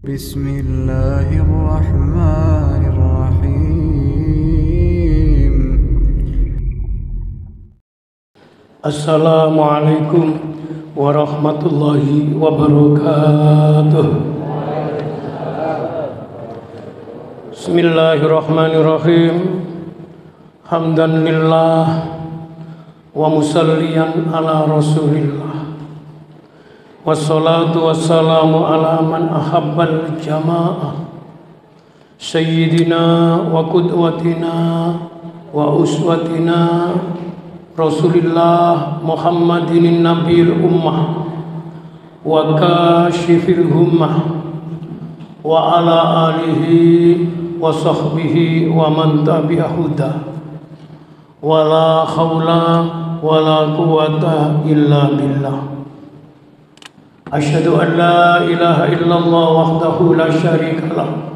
Bismillahirrahmanirrahim. Assalamualaikum warahmatullahi wabarakatuh. Bismillahirrahmanirrahim. Hamdan lillah wa musalliyan ala rasulillah. Wassalatu wassalamu ala man ahabbal jamaah sayyidina wa qudwatina wa uswatina Rasulillah Muhammadin nabiyil ummah wa kashifil hummah wa ala alihi wa sahbihi wa man tabi'ahuda wa la hawla wa la quwwata illa billah. Asyhadu an la ilaha illallah wahdahu la syarika lah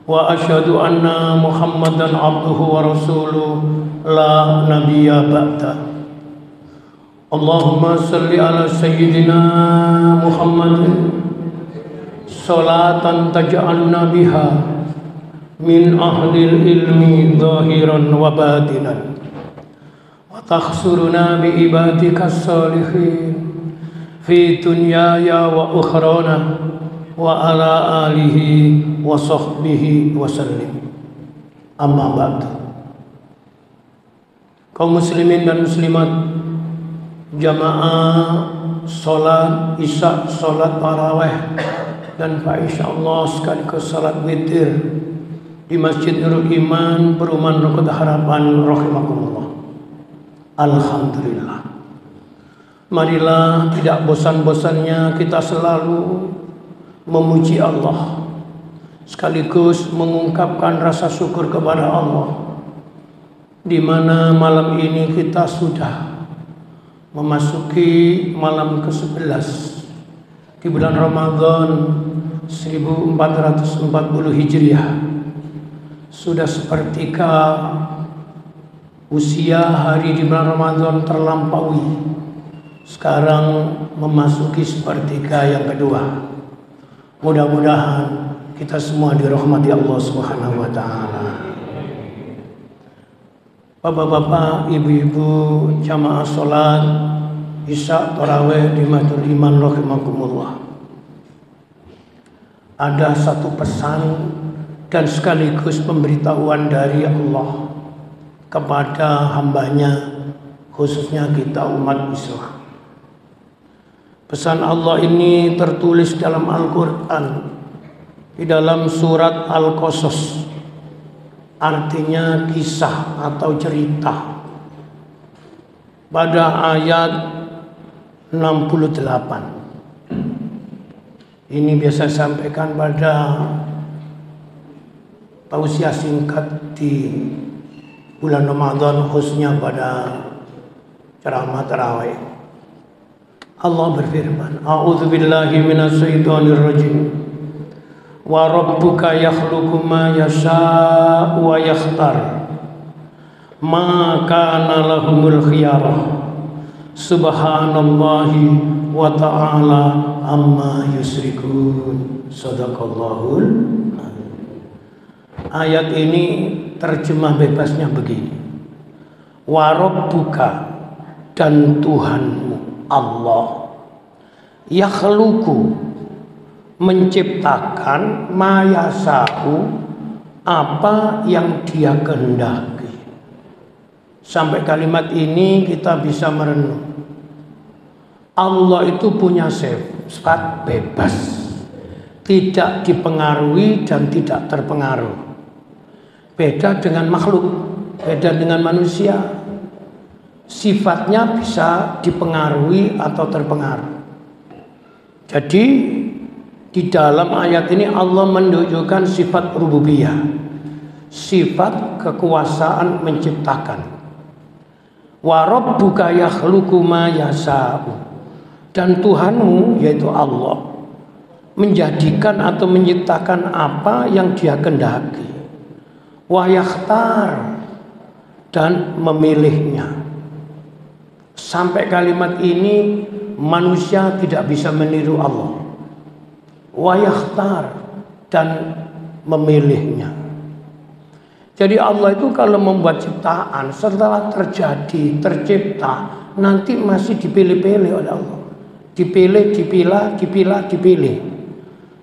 wa asyhadu anna Muhammadan abduhu wa rasuluh la nabiyya ba'da. Allahumma salli ala sayyidina Muhammadin salatan taj'alna biha min ahlil ilmi zahiran wa batinan wa takhsuruna bi ibadika salihin fi dunyaya wa ukhrana wa ala alihi wa sahbihi wa sallim. Amma ba'du. Kaum muslimin dan muslimat, jamaah salat isya, salat tarawih dan insyaallah sekaligus salat witir di Masjid Nurul Iman Perumahan Rukun Harapan rahimakumullah. Alhamdulillah. Marilah tidak bosan-bosannya kita selalu memuji Allah, sekaligus mengungkapkan rasa syukur kepada Allah, di mana malam ini kita sudah memasuki malam ke-11 di bulan Ramadan 1440 Hijriah. Sudah sepertiga usia hari di bulan Ramadan terlampaui. Sekarang memasuki sepertiga yang kedua. Mudah-mudahan kita semua dirahmati Allah Subhanahu wa taala. Bapak-bapak, ibu-ibu, jamaah salat isya tarawih di Masjidil Iman rahimakumullah. Ada satu pesan dan sekaligus pemberitahuan dari Allah kepada hambanya, khususnya kita umat Islam. Pesan Allah ini tertulis dalam Al-Quran, di dalam surat Al-Qasas, artinya kisah atau cerita, pada ayat 68. Ini biasa sampaikan pada tausiah singkat di bulan Ramadan, khususnya pada ceramah tarawih. Allah berfirman, a'udzubillahi minasyaitonir rajim. Wa rabbuka yakhluqu ma yasha'u wa yakhtar. Ma kana lahumul khiyarah. Subhanallahi wa ta'ala amma yusyrikun. Shadaqallahul azim. Ayat ini terjemah bebasnya begini. Wa rabbuka, dan Tuhanmu Allah, yakhluqu, menciptakan, mayasa'u, apa yang Dia kehendaki. Sampai kalimat ini kita bisa merenung. Allah itu punya sifat bebas, tidak dipengaruhi dan tidak terpengaruh. Beda dengan makhluk, beda dengan manusia. Sifatnya bisa dipengaruhi atau terpengaruh. Jadi di dalam ayat ini Allah menunjukkan sifat rububiyah, sifat kekuasaan menciptakan. Wa rabbuka yakhluqu ma yasha'u, dan Tuhanmu yaitu Allah menjadikan atau menciptakan apa yang Dia kehendaki. Wa yakhtar, dan memilihnya. Sampai kalimat ini manusia tidak bisa meniru Allah. wa yakhtar, dan memilihnya. Jadi Allah itu kalau membuat ciptaan, setelah terjadi, tercipta, nanti masih dipilih-pilih oleh Allah. Dipilih, dipilah, dipilah, dipilih.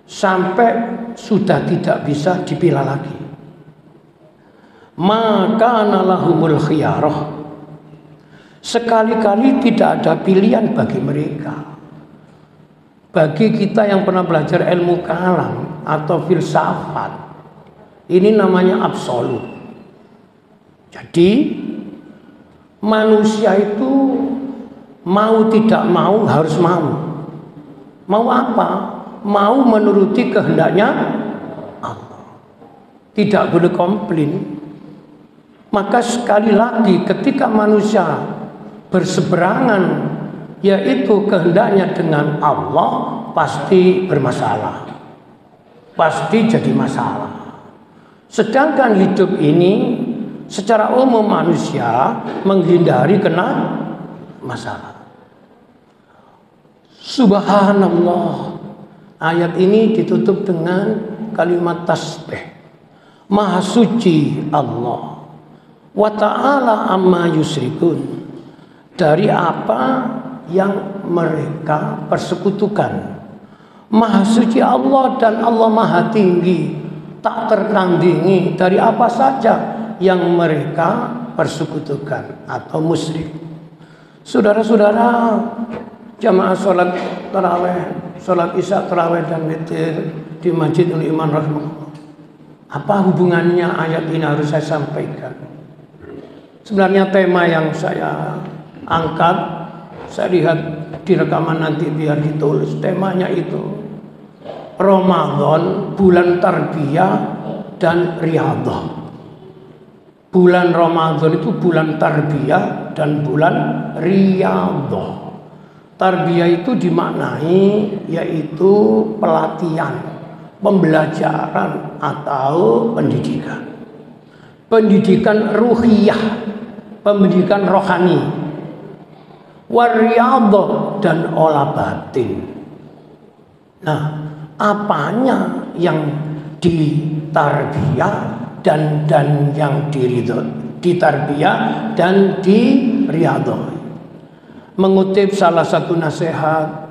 Sampai sudah tidak bisa dipilah lagi. Maka lahumul khiyarah. Sekali-kali tidak ada pilihan bagi mereka. Bagi kita yang pernah belajar ilmu kalam atau filsafat, ini namanya absolut. Jadi manusia itu mau tidak mau harus mau. Mau apa? Mau menuruti kehendaknya Allah. Tidak boleh komplain. Maka sekali lagi ketika manusia berseberangan, yaitu kehendaknya dengan Allah, pasti bermasalah. Pasti jadi masalah. Sedangkan hidup ini secara umum manusia menghindari kena masalah. Subhanallah. Ayat ini ditutup dengan kalimat tasbih. Maha suci Allah. Wa ta'ala amma yusrikun. Dari apa yang mereka persekutukan. Maha suci Allah dan Allah maha tinggi, tak tertandingi dari apa saja yang mereka persekutukan atau musyrik. Saudara-saudara, jamaah sholat tarawih, sholat isya tarawih dan witir di Masjidul Iman rahimahullah. Apa hubungannya ayat ini harus saya sampaikan? Sebenarnya tema yang saya angkat, saya lihat di rekaman nanti biar ditulis. Temanya itu Ramadan, bulan tarbiyah dan riyadhah. Bulan Ramadan itu bulan tarbiyah dan bulan riyadhah. Tarbiyah itu dimaknai yaitu pelatihan, pembelajaran atau pendidikan. Pendidikan ruhiyah, pendidikan rohani. Wariyadhah dan olah batin. Nah, apanya yang ditarbiyah dan yang ditarbiyah dan diriyadhah. Mengutip salah satu nasihat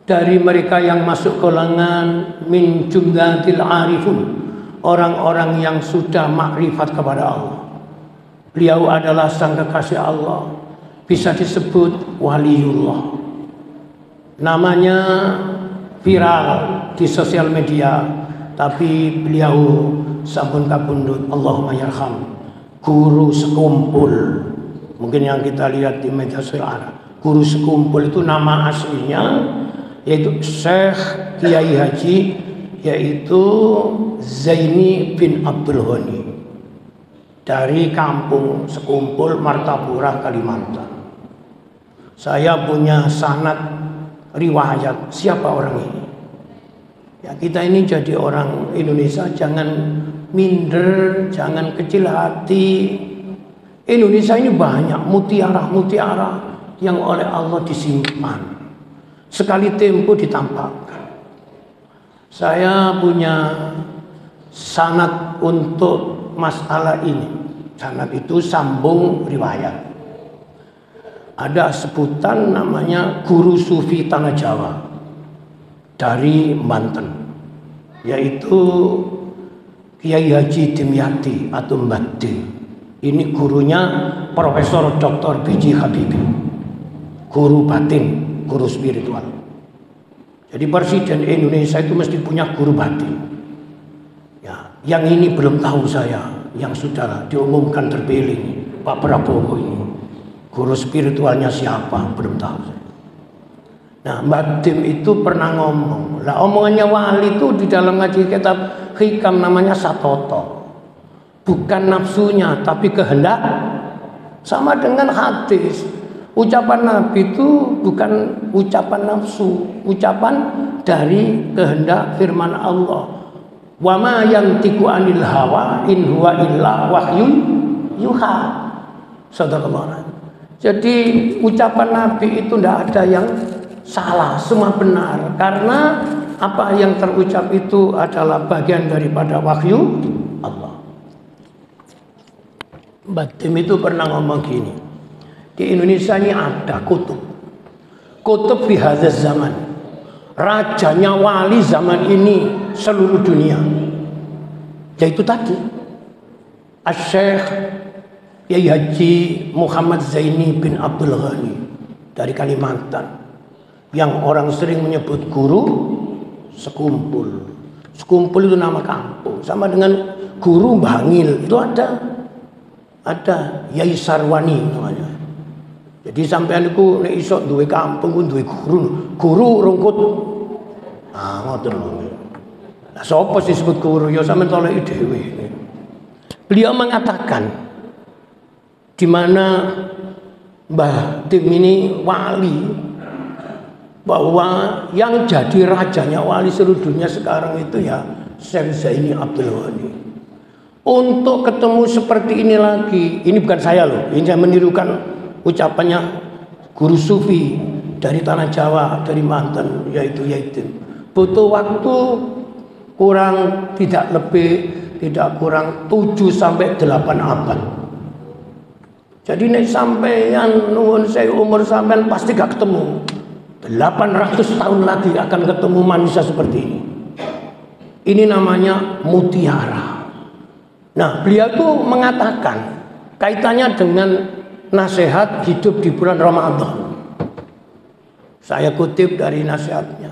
dari mereka yang masuk golongan min jumlatil arifun, orang-orang yang sudah makrifat kepada Allah. Beliau adalah sang kekasih Allah, bisa disebut waliullah. Namanya viral di sosial media, tapi beliau sampun kabundut, Allahumma yarham, guru sekumpul. Mungkin yang kita lihat di media sosial, guru sekumpul itu nama aslinya yaitu Syekh Kiai Haji, yaitu Zaini bin Abdul Ghani dari kampung Sekumpul, Martapura, Kalimantan. Saya punya sanad riwayat siapa orang ini. Ya, kita ini jadi orang Indonesia jangan minder, jangan kecil hati. Indonesia ini banyak mutiara-mutiara yang oleh Allah disimpan. Sekali tempo ditampakkan. Saya punya sanad untuk masalah ini. Sanad itu sambung riwayat. Ada sebutan namanya guru sufi tanah Jawa dari Banten, yaitu Kiai Haji Dimyati atau Mbadi. Ini gurunya Profesor Dr. B.J. Habibie, guru batin, guru spiritual. Jadi presiden Indonesia itu mesti punya guru batin. Ya, yang ini belum tahu saya, yang sudah diumumkan terpilih Pak Prabowo ini. Guru spiritualnya siapa? Belum tahu saya. Nah, Mbak Dim itu pernah ngomong. Lah omongannya wali itu di dalam ngaji kitab hikam namanya satoto. Bukan nafsunya, tapi kehendak. Sama dengan hadis. Ucapan Nabi itu bukan ucapan nafsu, ucapan dari kehendak firman Allah. Wa ma yantiqu anil hawa in huwa illa wahyun yuha. Sadaqallah. Jadi ucapan Nabi itu tidak ada yang salah, semua benar. Karena apa yang terucap itu adalah bagian daripada wahyu Allah. Mbak Tim itu pernah ngomong gini, di Indonesia ini ada kutub fi hadzal zaman, rajanya wali zaman ini seluruh dunia, yaitu tadi Asy-Syaikh Yai Haji Muhammad Zaini bin Abdul Ghani dari Kalimantan, yang orang sering menyebut guru sekumpul. Sekumpul itu nama kampung, sama dengan guru Bangil itu ada Yai Sarwani namanya. Jadi sampean iku nek iso duwe kampung ku duwe guru rungkut. Ah ngoten lho. Lah sapa sih disebut guru ya sampean toleki dhewe. Beliau mengatakan di mana Mbah Tim ini wali, bahwa yang jadi rajanya wali seluruh dunia sekarang itu ya Syekh Zaini Abdul Ghani. Untuk ketemu seperti ini lagi, ini bukan saya loh, ini saya menirukan ucapannya guru sufi dari tanah Jawa, dari Banten, yaitu Yaitin. Butuh waktu kurang tidak lebih, tidak kurang 7 sampai 8 abad. Jadi nek sampeyan nuwun saya umur sampean pasti gak ketemu. 800 tahun lagi akan ketemu manusia seperti ini. Ini namanya mutiara. Nah, beliau tuh mengatakan kaitannya dengan nasihat hidup di bulan Ramadan. Saya kutip dari nasihatnya.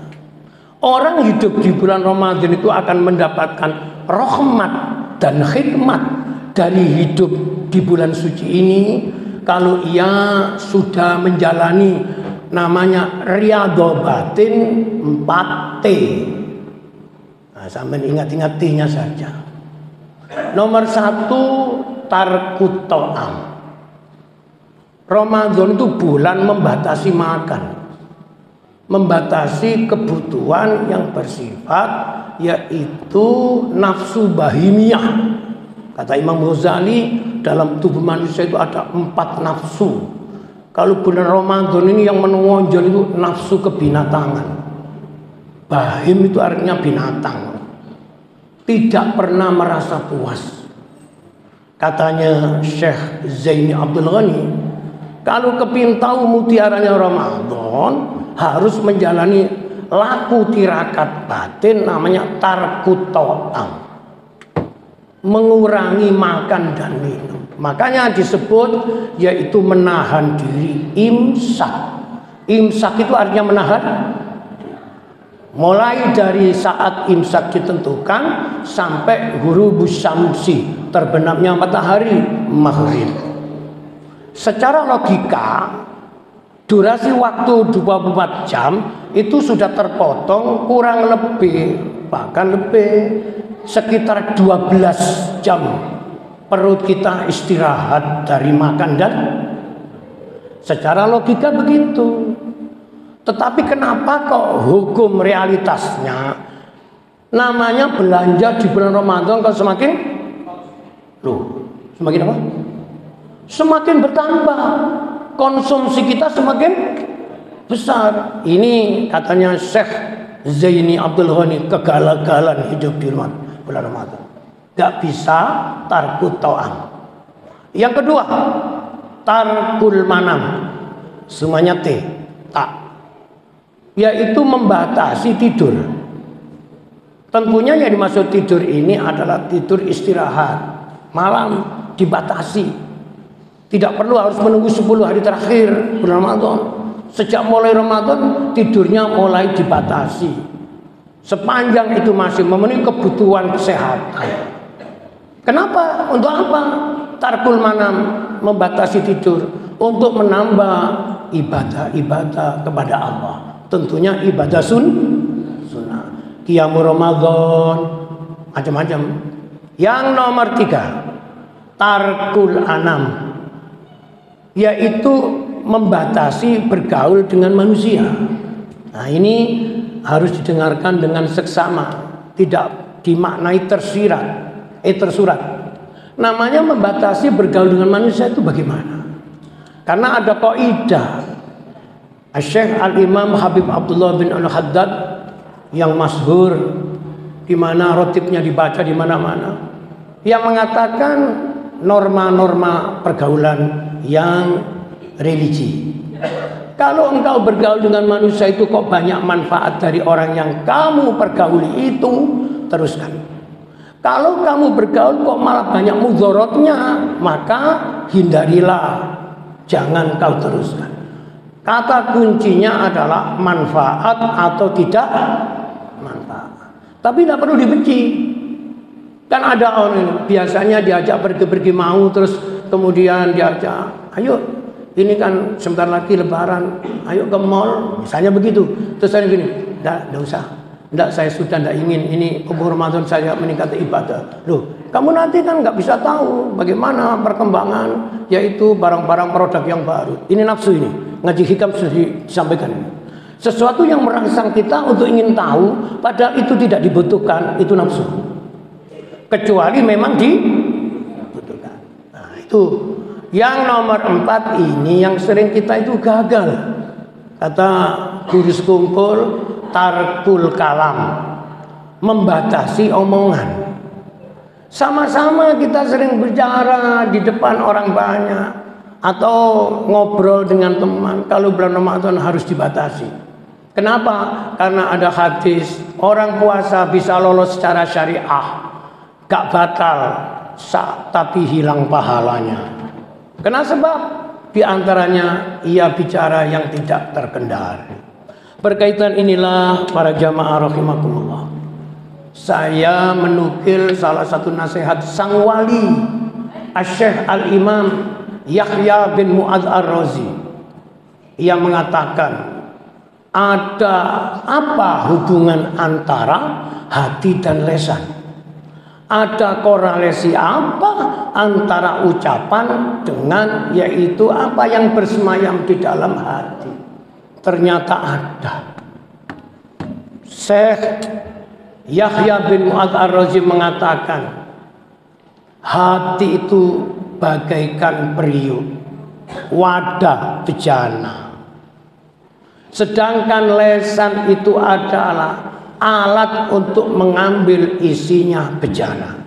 Orang hidup di bulan Ramadan itu akan mendapatkan rahmat dan hikmat dari hidup di bulan suci ini kalau ia sudah menjalani namanya riyadhah batin 4T. Nah, sampai ingat-ingat T-nya saja. Nomor 1, tarkut ta'am. Ramadan itu bulan membatasi makan, membatasi kebutuhan yang bersifat yaitu nafsu bahimiyah. Kata Imam Ghazali, dalam tubuh manusia itu ada 4 nafsu. Kalau bulan Ramadan ini yang menonjol itu nafsu kebinatangan. Bahim itu artinya binatang. Tidak pernah merasa puas. Katanya Syekh Zaini Abdul Ghani, kalau kepingin tahu mutiaranya Ramadan, harus menjalani laku tirakat batin namanya tarkut ta'am. Mengurangi makan dan minum. Makanya disebut yaitu menahan diri, imsak. Imsak itu artinya menahan. Mulai dari saat imsak ditentukan sampai ghurubus syamsi, terbenamnya matahari maghrib. Secara logika durasi waktu 24 jam itu sudah terpotong kurang lebih, bahkan lebih, sekitar 12 jam perut kita istirahat dari makan dan secara logika begitu. Tetapi kenapa kok hukum realitasnya namanya belanja di bulan Ramadan kok semakin semakin apa? Semakin bertambah. Konsumsi kita semakin besar. Ini katanya Syekh Zaini Abdul Ghani, kegagalan hidup di bulan Ramadan. Gak bisa tarkut ta'am. Yang kedua, tarkul manam. Semuanya tak. Yaitu membatasi tidur. Tentunya yang dimaksud tidur ini adalah tidur istirahat. Malam dibatasi. Tidak perlu harus menunggu 10 hari terakhir bulan Ramadan. Sejak mulai Ramadan tidurnya mulai dibatasi. Sepanjang itu masih memenuhi kebutuhan kesehatan. Kenapa? Untuk apa? Tarkul manam, membatasi tidur untuk menambah ibadah-ibadah kepada Allah. Tentunya ibadah sunnah. Qiyamul Ramadan, macam-macam. Yang nomor 3, tarkul anam, yaitu membatasi bergaul dengan manusia. Nah, ini harus didengarkan dengan seksama, tidak dimaknai tersurat. Namanya membatasi bergaul dengan manusia itu bagaimana? Karena ada kaidah Syekh Al-Imam Habib Abdullah bin Al-Haddad yang masyhur, di mana rotibnya dibaca di mana-mana, yang mengatakan norma-norma pergaulan yang religi. Kalau engkau bergaul dengan manusia itu kok banyak manfaat dari orang yang kamu pergauli itu, teruskan. Kalau kamu bergaul kok malah banyak mudorotnya, maka hindarilah, jangan kau teruskan. Kata kuncinya adalah manfaat atau tidak manfaat. Tapi tidak perlu dibenci. Kan ada orang biasanya diajak pergi-pergi mau, terus kemudian diajak, ayo ini kan sebentar lagi lebaran, ayo ke mall, misalnya begitu. Terus saya gini, enggak usah. Enggak, saya sudah tidak ingin, ini Ramadan saya meningkatkan ibadah. Loh, kamu nanti kan nggak bisa tahu bagaimana perkembangan, yaitu barang-barang produk yang baru. Ini nafsu ini. Ngaji hikam sudah disampaikan. Sesuatu yang merangsang kita untuk ingin tahu, padahal itu tidak dibutuhkan, itu nafsu. Kecuali memang dibutuhkan. Nah, itu yang nomor 4 ini yang sering kita itu gagal. Kata guru sekungkul, tarkul kalam, membatasi omongan. Sama-sama kita sering bicara di depan orang banyak atau ngobrol dengan teman, kalau bulan Ramadan harus dibatasi. Kenapa? Karena ada hadis orang puasa bisa lolos secara syariah, gak batal, tapi hilang pahalanya. Kenapa? Sebab di antaranya ia bicara yang tidak terkendali. Berkaitan inilah para jamaah rahimakumullah, saya menukil salah satu nasihat sang wali Asy-Syaikh Al-Imam Yahya bin Mu'adz Ar-Razi yang mengatakan, ada apa hubungan antara hati dan lisan? Ada korelasi apa antara ucapan dengan yaitu apa yang bersemayam di dalam hati? Ternyata ada. Syekh Yahya bin Mu'adz Ar-Razi mengatakan, hati itu bagaikan periuk, wadah bejana. Sedangkan lesan itu adalah alat untuk mengambil isinya bejana.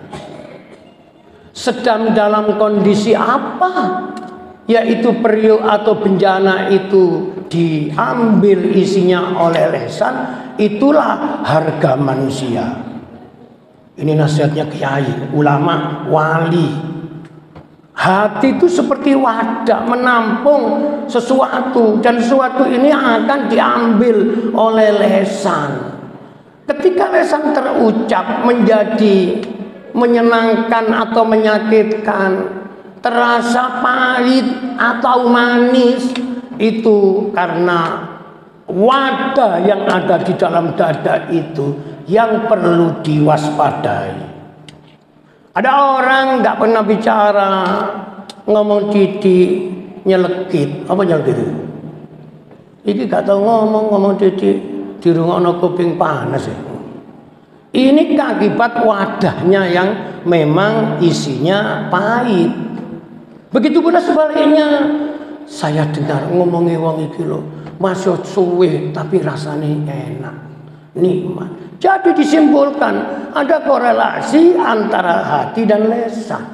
Sedang dalam kondisi apa? Yaitu periuk atau bejana itu diambil isinya oleh lesan, itulah harga manusia. Ini nasihatnya kiai, ulama, wali. Hati itu seperti wadah menampung sesuatu, dan sesuatu ini akan diambil oleh lesan. Ketika lesan terucap menjadi menyenangkan atau menyakitkan, terasa pahit atau manis, itu karena wadah yang ada di dalam dada itu yang perlu diwaspadai. Ada orang nggak pernah bicara, ngomong titik, nyelekit. Apa nyelekit itu? Ini gak tahu ngomong titik, dirungokno kuping panas ya. Ini akibat wadahnya yang memang isinya pahit. Begitu pula sebaliknya. Saya dengar ngomongi wong iki lho, masih suwe tapi rasanya enak, nikmat. Jadi disimpulkan ada korelasi antara hati dan lesan.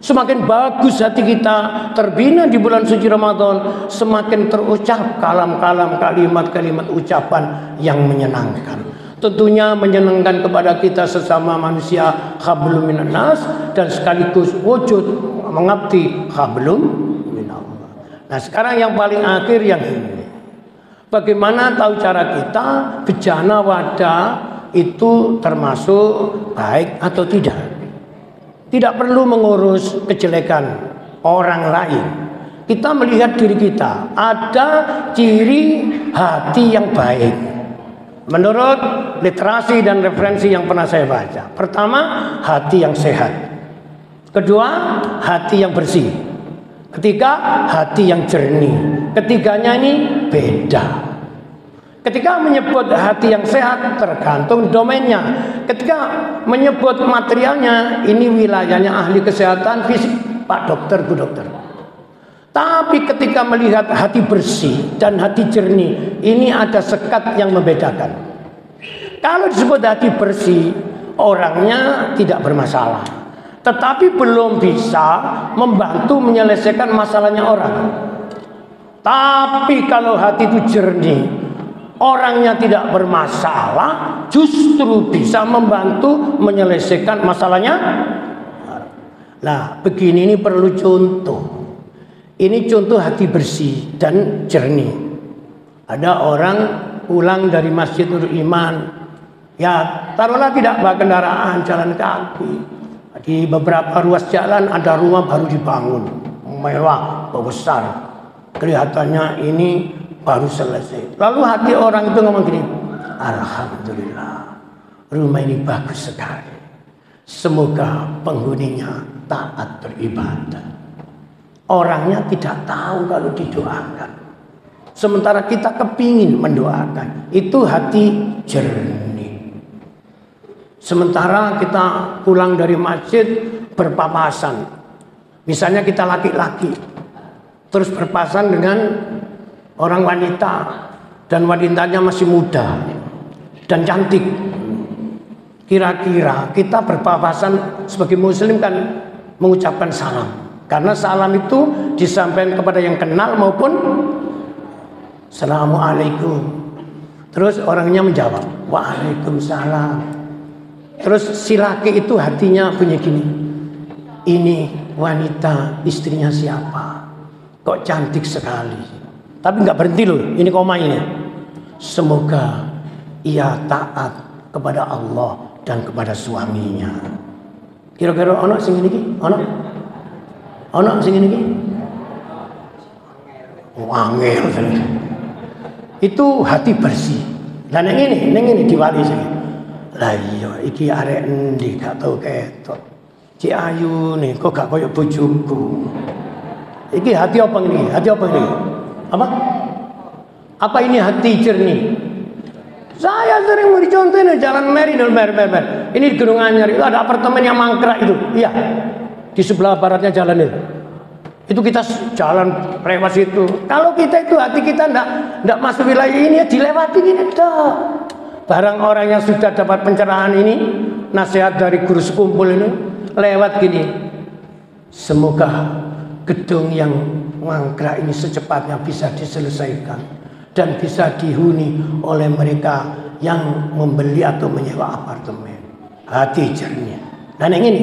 Semakin bagus hati kita terbina di bulan suci Ramadan, semakin terucap kalam-kalam, kalimat-kalimat ucapan yang menyenangkan. Tentunya menyenangkan kepada kita sesama manusia, hablum minan nas, dan sekaligus wujud mengabdi hablum minallah. Nah, sekarang yang paling akhir yang ini. Bagaimana tahu cara kita bejana wadah itu termasuk baik atau tidak? Tidak perlu mengurus kejelekan orang lain. Kita melihat diri kita, ada ciri hati yang baik. Menurut literasi dan referensi yang pernah saya baca, pertama, hati yang sehat. Kedua, hati yang bersih. Ketiga, hati yang jernih. Ketiganya ini beda. Ketika menyebut hati yang sehat tergantung domainnya. Ketika menyebut materialnya, ini wilayahnya ahli kesehatan fisik, Pak dokter, Bu dokter. Tapi ketika melihat hati bersih dan hati jernih, ini ada sekat yang membedakan. Kalau disebut hati bersih, orangnya tidak bermasalah, tetapi belum bisa membantu menyelesaikan masalahnya orang. Tapi kalau hati itu jernih, orangnya tidak bermasalah, justru bisa membantu menyelesaikan masalahnya. Nah, begini ini perlu contoh. Ini contoh hati bersih dan jernih. Ada orang pulang dari Masjid Nurul Iman, ya taruhlah tidak bawa kendaraan, jalan kaki. Di beberapa ruas jalan ada rumah baru dibangun, mewah, besar. Kelihatannya ini baru selesai. Lalu hati orang itu ngomong gini, alhamdulillah, rumah ini bagus sekali. Semoga penghuninya taat beribadah. Orangnya tidak tahu kalau didoakan. Sementara kita kepingin mendoakan. Itu hati jernih. Sementara kita pulang dari masjid berpapasan. Misalnya kita laki-laki, terus berpapasan dengan orang wanita, dan wanitanya masih muda dan cantik. Kira-kira kita berpapasan sebagai muslim kan mengucapkan salam, karena salam itu disampaikan kepada yang kenal maupun assalamualaikum. Terus orangnya menjawab waalaikumsalam. Terus si laki itu hatinya punya gini, ini wanita istrinya siapa, kok cantik sekali. Tapi nggak berhenti loh, ini koma ini. Semoga ia taat kepada Allah dan kepada suaminya. Kira-kira ono sing ini, ono sing ini. Angel. Itu hati bersih. Dan yang ini diwali sih. Lah iya, iki arek endi gak tau ketok. Cik Ayu nih, kok gak koyo bojoku. Iki hati apa ini? Hati apa ini? Apa? Apa ini hati jernih? Saya sering mau dicontohin Jalan Meri, ini di Gunung Anyar itu ada apartemen yang mangkrak itu, iya, di sebelah baratnya jalan itu. Itu kita jalan lewat situ. Kalau kita itu hati kita ndak masuk wilayah ini, ya dilewati gini dah. Barang orang yang sudah dapat pencerahan ini, nasihat dari guru sekumpul ini, lewat gini. Semoga gedung yang mangkrak ini secepatnya bisa diselesaikan dan bisa dihuni oleh mereka yang membeli atau menyewa apartemen. Hati jernih. Dan yang ini,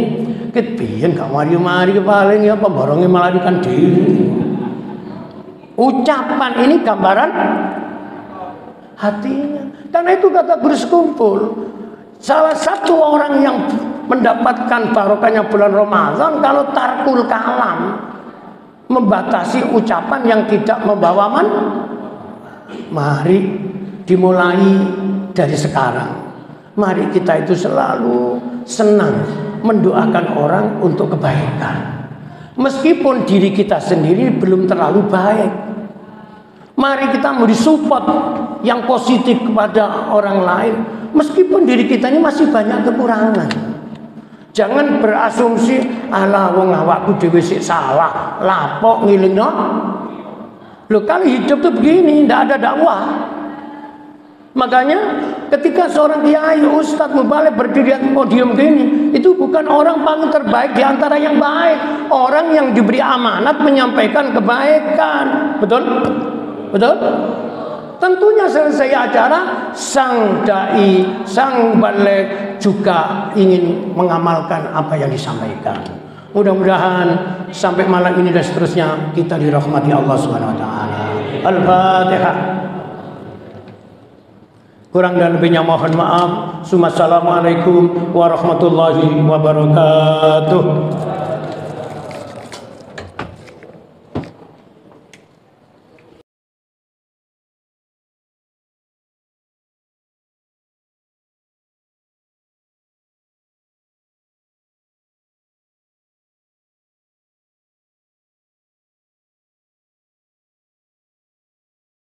ketpian gak mari-mari paling ya pemborongnya melarikan diri. Ucapan ini gambaran hatinya. Karena itu kata guru sekumpul, salah satu orang yang mendapatkan barokahnya bulan Ramadan kalau tarkul kalam, membatasi ucapan yang tidak membawa Mari dimulai dari sekarang. Mari kita itu selalu senang mendoakan orang untuk kebaikan, meskipun diri kita sendiri belum terlalu baik. Mari kita memberi support yang positif kepada orang lain, meskipun diri kita ini masih banyak kekurangan. Jangan berasumsi ala wong awakku dhewe sik salah, lapok ngilingno. Loh, kalau hidup tuh begini, tidak ada dakwah. Makanya ketika seorang kiai, ustadz, mubalik berdiri di podium gini, itu bukan orang paling terbaik di antara yang baik. Orang yang diberi amanat menyampaikan kebaikan. Betul? Betul? Tentunya selesai acara, sang dai, sang balik juga ingin mengamalkan apa yang disampaikan. Mudah-mudahan sampai malam ini dan seterusnya kita dirahmati Allah Subhanahu wa taala. Al-Fatihah. Kurang dan lebihnya mohon maaf. Assalamualaikum warahmatullahi wabarakatuh.